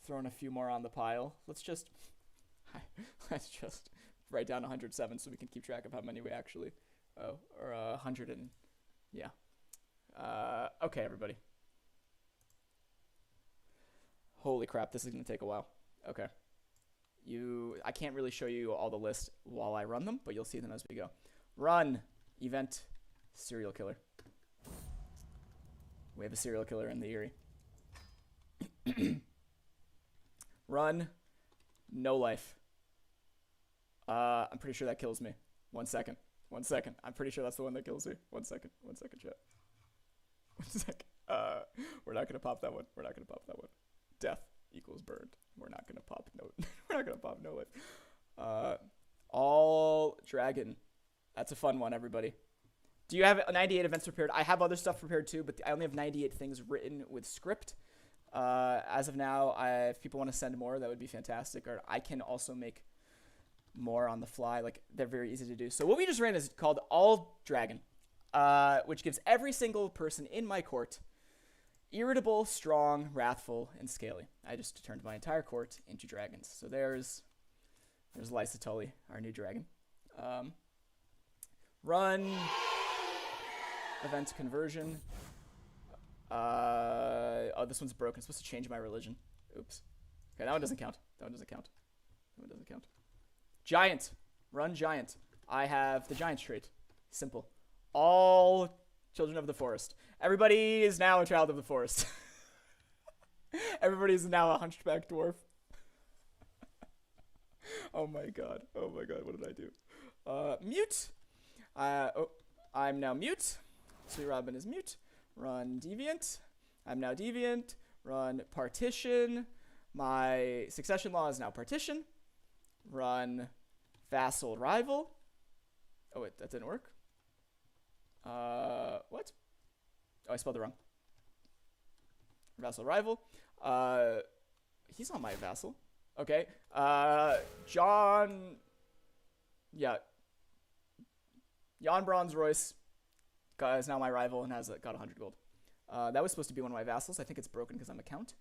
throwing a few more on the pile. Let's just write down 107 so we can keep track of how many we actually or 100 and yeah. Okay, everybody. Holy crap, this is going to take a while. Okay. I can't really show you all the list while I run them, but you'll see them as we go. Run, event, serial killer. We have a serial killer in the Erie. Run, no life. I'm pretty sure that kills me. One second. I'm pretty sure that's the one that kills me. One second, chat. 1 second. We're not gonna pop that one. Death equals burned. We're not gonna pop no life. All dragon. That's a fun one, everybody. Do you have 98 events prepared? I have other stuff prepared too, but I only have 98 things written with script. As of now, if people want to send more, that would be fantastic. Or I can also make more on the fly. Like, they're very easy to do. So what we just ran is called All Dragon, which gives every single person in my court irritable, strong, wrathful, and scaly. I just turned my entire court into dragons. So there's Lysa Tully, our new dragon. Run event conversion. Oh, this one's broken. I'm supposed to change my religion. Oops. Okay, that one doesn't count. Giant. Run giant. I have the giant trait. Simple. All children of the forest. Everybody is now a child of the forest. Everybody is now a hunchback dwarf. Oh my god. What did I do? Mute. I'm now mute. Sweetrobin is mute. Run deviant. I'm now deviant. Run partition. My succession law is now partition. Run vassal rival. Oh wait, that didn't work. What? Oh, I spelled it wrong. Vassal rival. He's not my vassal. Okay. John. Yeah. Jan Bronze Royce is now my rival and got 100 gold. That was supposed to be one of my vassals. I think it's broken because I'm a count.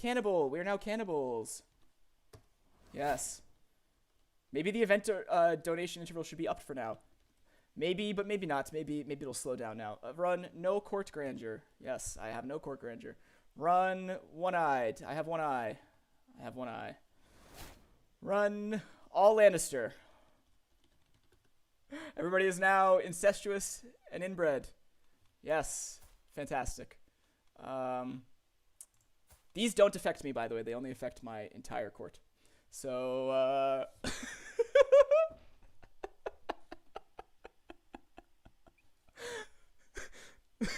Cannibal. We are now cannibals. Yes. Maybe the event donation interval should be upped for now. Maybe, but maybe not. Maybe it'll slow down now. Run no court grandeur. Yes, I have no court grandeur. Run one-eyed. I have one eye. Run all Lannister. Everybody is now incestuous and inbred. Yes, fantastic. These don't affect me, by the way. They only affect my entire court. So, $100?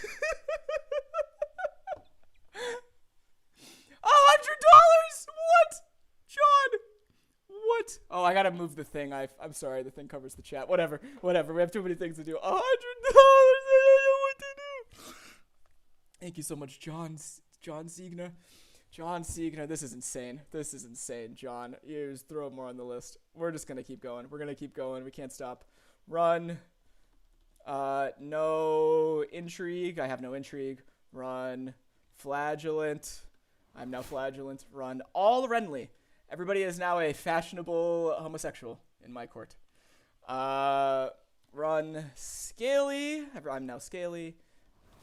What? John? What? Oh, I gotta move the thing. I'm sorry, the thing covers the chat. Whatever. We have too many things to do. $100? I don't know what to do. Thank you so much, John Siegner. John Siegner, this is insane, John. You just throw more on the list. We're just gonna keep going. We can't stop. Run. No intrigue. I have no intrigue. Run. Flagellant. I'm now flagellant. Run. All Renly. Everybody is now a fashionable homosexual in my court. Run Scaly. I'm now Scaly.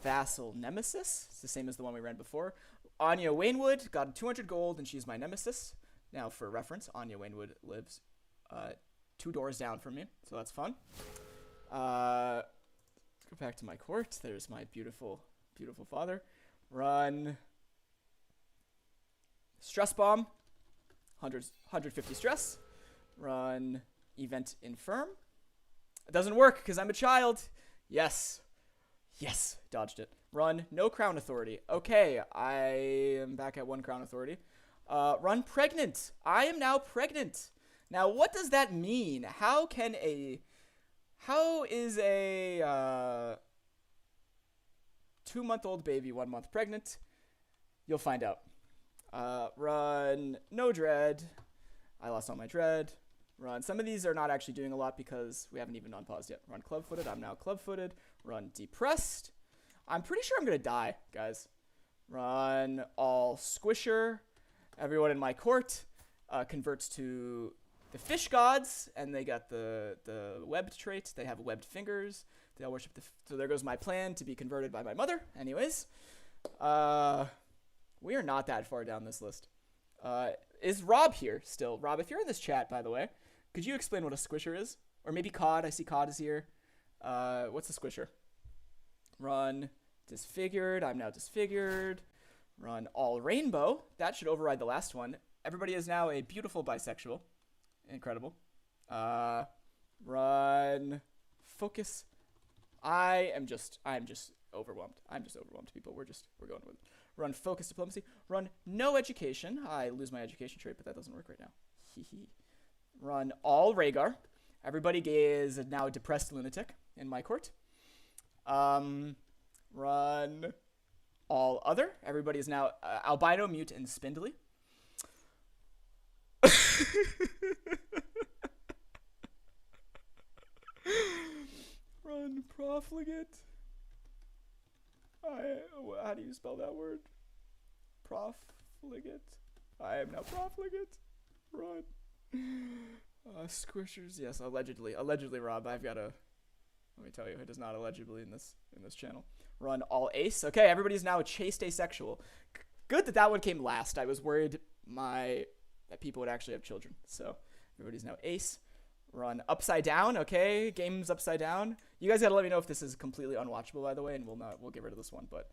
Vassal Nemesis. It's the same as the one we ran before. Anya Wainwood got 200 gold, and she's my nemesis. Now, for reference, Anya Wainwood lives 2 doors down from me, so that's fun. back to my court. There's my beautiful, beautiful father. Run stress bomb. 150 stress. Run event infirm. It doesn't work because I'm a child. Yes. Yes. Dodged it. Run no crown authority. Okay. I am back at 1 crown authority. Run pregnant. I am now pregnant. Now, what does that mean? How is a 2-month-old baby 1 month pregnant? You'll find out. Run no dread. I lost all my dread. Run. Some of these are not actually doing a lot because we haven't even unpaused yet. Run club-footed. I'm now club-footed. Run depressed. I'm pretty sure I'm going to die, guys. Run all squisher. Everyone in my court converts to the fish gods, and they got the webbed trait. They have webbed fingers. They all worship so there goes my plan to be converted by my mother. Anyways, we are not that far down this list. Is Rob here still? Rob, if you're in this chat, by the way, could you explain what a squisher is? Or maybe Cod. I see Cod is here. What's a squisher? Run disfigured. I'm now disfigured. Run all rainbow. That should override the last one. Everybody is now a beautiful bisexual. Incredible. Run focus. I am just overwhelmed. I'm just overwhelmed, people. We're going with it. Run focus diplomacy. Run no education. I lose my education trait, but that doesn't work right now. Run all Rhaegar. Everybody is now a depressed lunatic in my court. Run all other. Everybody is now albino, mute, and spindly. Run profligate. How do you spell that word? Profligate. I am now profligate. Run. Squishers. Yes, allegedly. Allegedly, Rob. I've got a. Let me tell you, it is not allegedly in this channel. Run all ace. Okay, everybody's now a chaste asexual. Good that one came last. I was worried that people would actually have children. So everybody's now ace. Run upside down. Okay, game's upside down. You guys gotta let me know if this is completely unwatchable, by the way, and we'll get rid of this one. But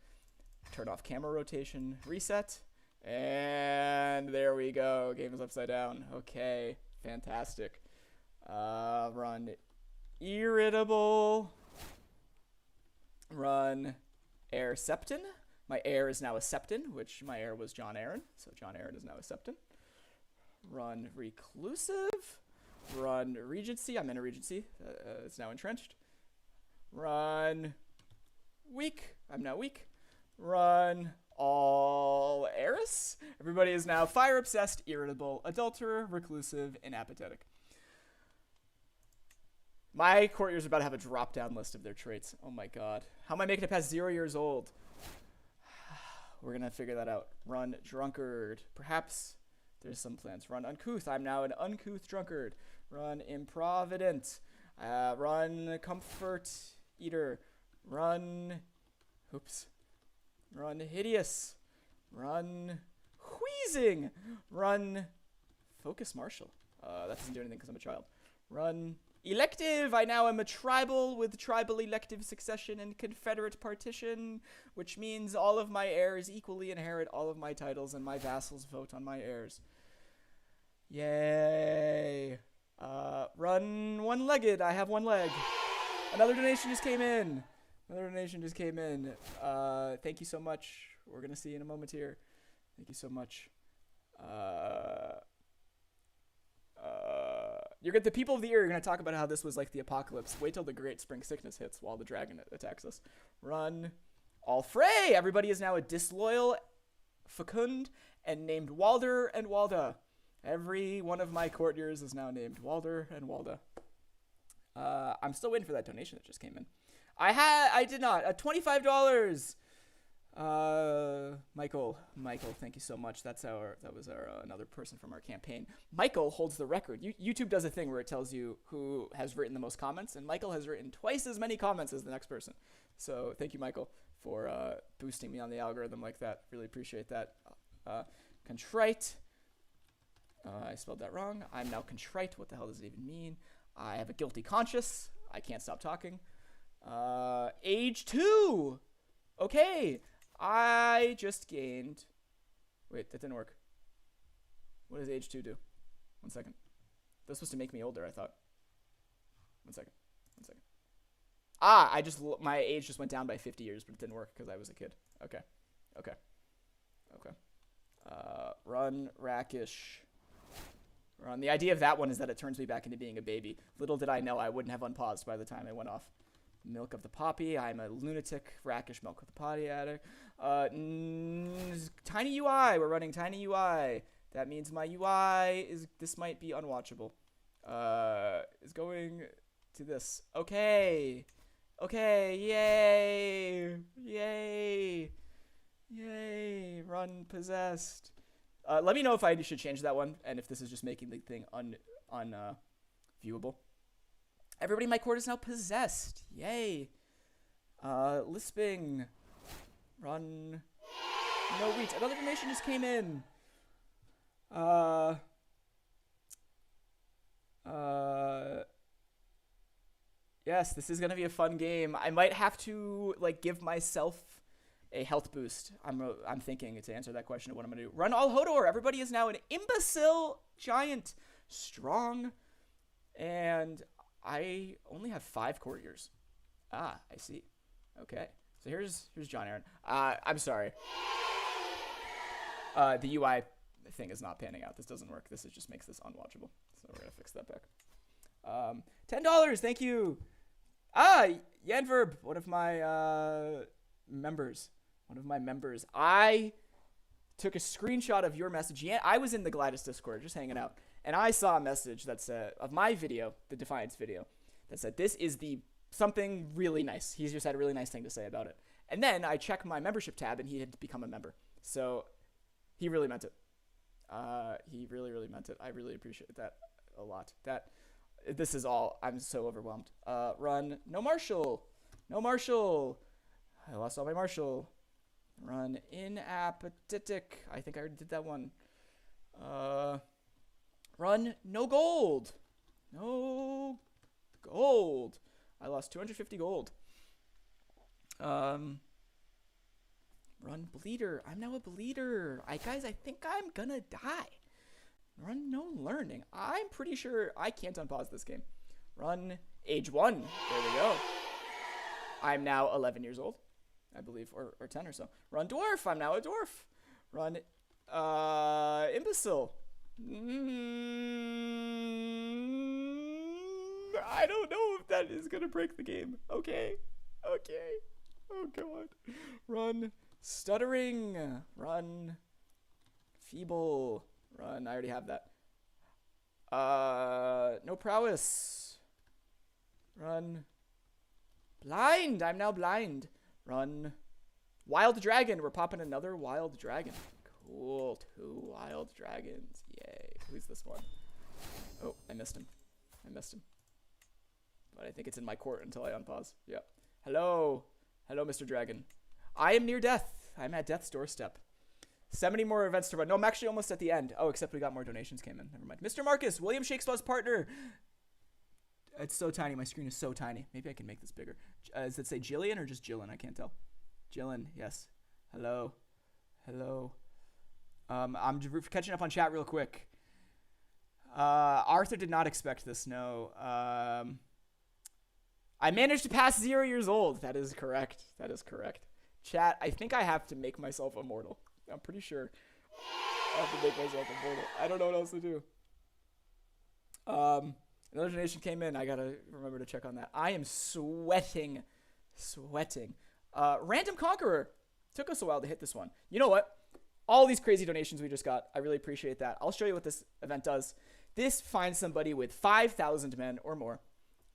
turn off camera rotation, reset, and there we go. Game is upside down. Okay, fantastic. Run irritable. Run air septon. My heir is now a septon, which my heir was John Aaron, so John Aaron is now a septon. Run reclusive. Run regency. I'm in a regency. It's now entrenched. Run weak. I'm now weak. Run all heiress. Everybody is now fire obsessed, irritable, adulterer, reclusive, and apathetic. My courtiers are about to have a drop down list of their traits. Oh my god. How am I making it past 0 years old? We're gonna figure that out. Run drunkard. Perhaps there's some plans. Run uncouth. I'm now an uncouth drunkard. Run improvident. Run comfort eater. Run. Oops. Run hideous. Run wheezing. Run focus martial. That doesn't do anything because I'm a child. Run elective. I now am a tribal with tribal elective succession and confederate partition, which means all of my heirs equally inherit all of my titles and my vassals vote on my heirs. Yay. Run one-legged. I have one leg. Another donation just came in. Thank you so much. We're going to see in a moment here. Thank you so much. The people of the year are going to talk about how this was like the apocalypse. Wait till the great spring sickness hits while the dragon attacks us. Run all fray. Everybody is now a disloyal fecund and named Walder and Walda. Every one of my courtiers is now named Walder and Walda. I'm still waiting for that donation that just came in. I did not. $25. Michael, thank you so much. That was our another person from our campaign. Michael holds the record. YouTube does a thing where it tells you who has written the most comments, and Michael has written twice as many comments as the next person. So thank you, Michael, for boosting me on the algorithm like that. Really appreciate that. Contrite. I spelled that wrong. I'm now contrite. What the hell does it even mean? I have a guilty conscience. I can't stop talking. Age 2. Okay. I just gained... Wait, that didn't work. What does age 2 do? 1 second. That's supposed to make me older, I thought. 1 second. 1 second. My age just went down by 50 years, but it didn't work because I was a kid. Okay. Okay. Okay. Run, Rakish. Run. The idea of that one is that it turns me back into being a baby. Little did I know I wouldn't have unpaused by the time I went off. Milk of the Poppy. I'm a lunatic. Rakish, Milk of the Potty addict. Tiny UI. We're running Tiny UI. That means my UI is... This might be unwatchable. Is going to this. Okay. Okay. Yay. Yay. Yay. Run Possessed. Let me know if I should change that one and if this is just making the thing viewable. Everybody in my court is now possessed. Yay. Lisping. Run. No reach. Another donation just came in. Yes, this is gonna be a fun game. I might have to like give myself a health boost. I'm thinking to answer that question of what I'm gonna do. Run all Hodor. Everybody is now an imbecile giant, strong, and I only have 5 courtiers. I see. Okay, so here's John Aaron. I'm sorry. The UI thing is not panning out. This doesn't work. This just makes this unwatchable. So we're gonna fix that back. $10. Thank you. Yanverb, one of my members. I took a screenshot of your message. I was in the Gladys Discord just hanging out, and I saw a message that said of my video, the Defiance video, that said this is something really nice. He's just had a really nice thing to say about it. And then I checked my membership tab, and he had become a member. So he really meant it. He really, really meant it. I really appreciate that a lot. This is all. I'm so overwhelmed. Run. No Marshall. No Marshall. I lost all my Marshall. Run inapathetic. I think I already did that one. Run. No gold. No gold. I lost 250 gold. Run bleeder. I'm now a bleeder. Guys, I think I'm gonna die. Run no learning. I'm pretty sure I can't unpause this game. Run age 1. There we go. I'm now 11 years old, I believe, or 10 or so. Run dwarf. I'm now a dwarf. Run imbecile. I don't know if that is gonna break the game. Okay. Oh god. Run stuttering. Run feeble. Run. I already have that. No prowess. Run blind. I'm now blind. Run wild dragon. We're popping another wild dragon. Cool. 2 wild dragons. Yay. Who's this one? Oh, I missed him. But I think it's in my court until I unpause. Yeah. Hello, Mr. Dragon. I am near death. I'm at death's doorstep. 70 more events to run. No, I'm actually almost at the end. Oh, except we got more donations came in. Never mind. Mr. Marcus, William Shakespeare's partner. It's so tiny. My screen is so tiny. Maybe I can make this bigger. Does it say Jillian or just Jillian? I can't tell. Jillian, yes. Hello. I'm catching up on chat real quick. Arthur did not expect this. No. I managed to pass 0 years old. That is correct. Chat, I think I have to make myself immortal. I'm pretty sure I have to make myself immortal. I don't know what else to do. Another donation came in. I gotta remember to check on that. I am sweating. Random Conqueror. Took us a while to hit this one. You know what? All these crazy donations we just got, I really appreciate that. I'll show you what this event does. This finds somebody with 5,000 men or more,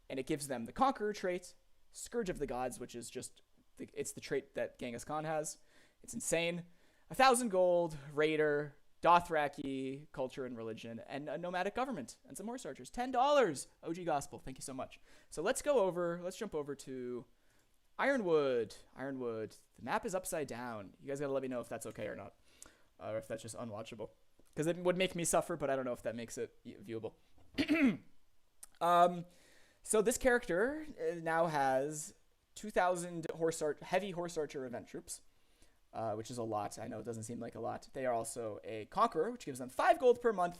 and it gives them the Conqueror trait, Scourge of the Gods, which is just, it's the trait that Genghis Khan has. It's insane. 1,000 gold, Raider, Dothraki, culture and religion, and a nomadic government, and some horse archers. $10. OG Gospel. Thank you so much. So let's jump over to Ironwood. The map is upside down. You guys gotta let me know if that's okay or not. Or if that's just unwatchable. Because it would make me suffer, but I don't know if that makes it viewable. So this character now has 2,000 heavy horse archer event troops, which is a lot. I know it doesn't seem like a lot. They are also a conqueror, which gives them 5 gold per month,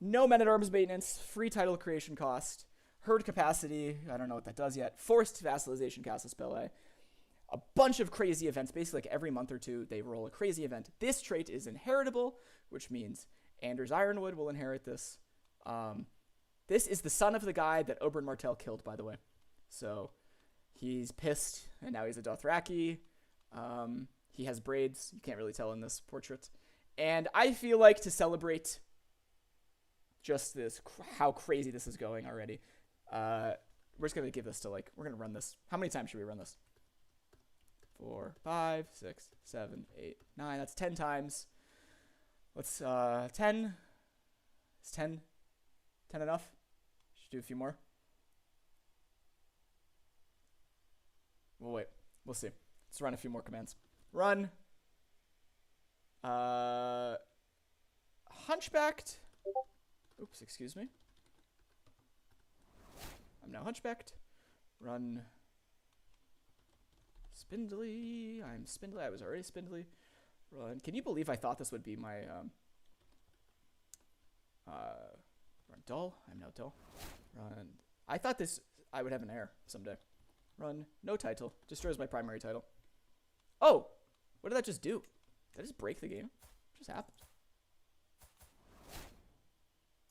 no men-at-arms maintenance, free title creation cost, herd capacity, I don't know what that does yet, forced vassalization castle spell a bunch of crazy events. Basically, like every month or two, they roll a crazy event. This trait is inheritable, which means Anders Ironwood will inherit this. This is the son of the guy that Oberyn Martell killed, by the way. So he's pissed, and now he's a Dothraki. He has braids. You can't really tell in this portrait. And I feel like to celebrate just this, how crazy this is going already, we're just going to give this to, like, we're going to run this. How many times should we run this? 4, 5, 6, 7, 8, 9. That's 10 times. Let's 10. Is 10 enough? Should do a few more. We'll wait. We'll see. Let's run a few more commands. Run. Hunchbacked. Oops, excuse me. I'm now hunchbacked. Run. Spindly. I'm spindly. I was already spindly. Run. Can you believe I thought this would be my run dull. I'm now dull. Run. I thought I would have an heir someday. Run. No title. Destroys my primary title. Oh! What did that just do? Did I just break the game? What just happened?